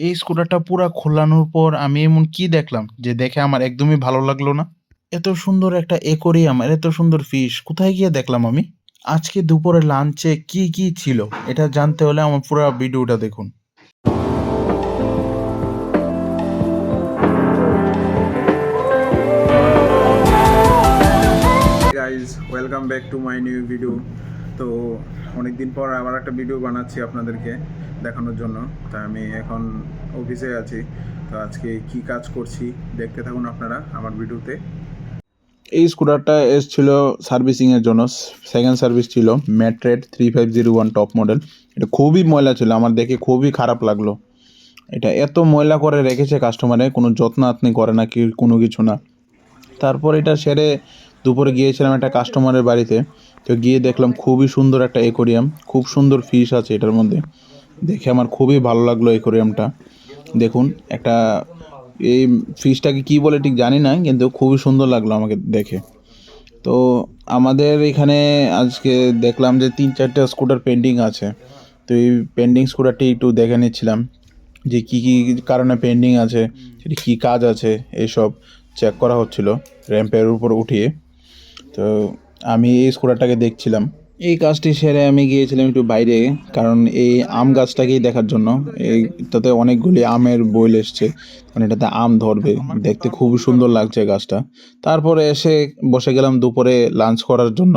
এই স্কুটারটা পুরা খোলানোর পর আমি এমন কি দেখলাম যে দেখে আমার একদমই ভালো লাগলো না। এত সুন্দর একটা অ্যাকোরিয়াম আর এত সুন্দর ফিশ কোথায় গিয়ে দেখলাম আমি? আজকে দুপুরে লাঞ্চে কি, কি ছিল এটা জানতে হলে আমার পুরা ভিডিওটা দেখুন। Guys welcome back to my new video. তো অনেকদিন পর আবার একটা ভিডিও বানাচ্ছি আপনাদেরকে দেখানোর জন্য। তা আমি এখন অফিসে আছি। তো আজকে কি কাজ করছি দেখতে থাকুন আপনারা আমার ভিডিওতে। এই স্কুটারটা এসেছিল সার্ভিসিংয়ের জন্য, সেকেন্ড সার্ভিস ছিল, ম্যাট্রেড 3501 টপ মডেল। এটা খুবই ময়লা ছিল, আমার দেখে খুবই খারাপ লাগলো। এটা এত ময়লা করে রেখেছে কাস্টমারে, কোনো যত্ন আত্নি করে না, কি কোনো কিছু না। তারপর এটা সেরে দুপুরে গিয়েছিলাম একটা কাস্টমারের বাড়িতে। তো গিয়ে দেখলাম খুবই সুন্দর একটা অ্যাকোরিয়াম, খুব সুন্দর ফিশ আছে এটার মধ্যে। দেখে আমার খুবই ভালো লাগলো অ্যাকোরিয়ামটা। দেখুন একটা এই ফিশটাকে কী বলে ঠিক জানি না, কিন্তু খুবই সুন্দর লাগলো আমাকে দেখে। তো আমাদের এখানে আজকে দেখলাম যে 3-4টা স্কুটার পেন্ডিং আছে। তো এই পেন্ডিং স্কুটারটি একটু দেখে নিচ্ছিলাম যে কী কী কারণে পেন্ডিং আছে, সেটি কী কাজ আছে, এইসব চেক করা হচ্ছিল র্যাম্পের উপর উঠিয়ে। তো আমি এই স্কুটারটাকে দেখছিলাম। এই কাজটি সেরে আমি গিয়েছিলাম একটু বাইরে, কারণ এই আম গাছটাকেই দেখার জন্য। এইটাতে অনেকগুলি আমের বইল এসছে, মানে এটাতে আম ধরবে, দেখতে খুবই সুন্দর লাগছে গাছটা। তারপরে এসে বসে গেলাম দুপুরে লাঞ্চ করার জন্য।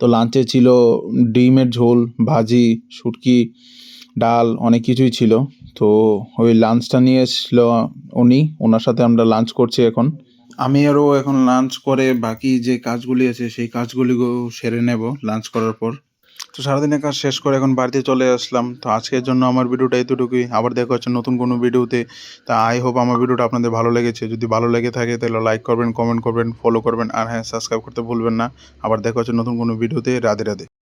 তো লাঞ্চে ছিল ডিমের ঝোল, ভাজি, শুটকি, ডাল, অনেক কিছুই ছিল। তো ওই লাঞ্চটা নিয়ে এসেছিল উনি, ওনার সাথে আমরা লাঞ্চ করছি এখন। আমি আরও এখন লাঞ্চ করে বাকি যে কাজগুলি আছে সেই কাজগুলিও সেরে নেব লাঞ্চ করার পর। তো সারাদিনের কাজ শেষ করে এখন বাড়িতে চলে আসলাম। তো আজকের জন্য আমার ভিডিওটা এতটুকুই। আবার দেখা হচ্ছে নতুন কোনো ভিডিওতে। তা আই হোপ আমার ভিডিওটা আপনাদের ভালো লেগেছে। যদি ভালো লেগে থাকে তাহলে লাইক করবেন, কমেন্ট করবেন, ফলো করবেন, আর হ্যাঁ, সাবস্ক্রাইব করতে ভুলবেন না। আবার দেখা হচ্ছে নতুন কোনো ভিডিওতে। রাধে রাধে।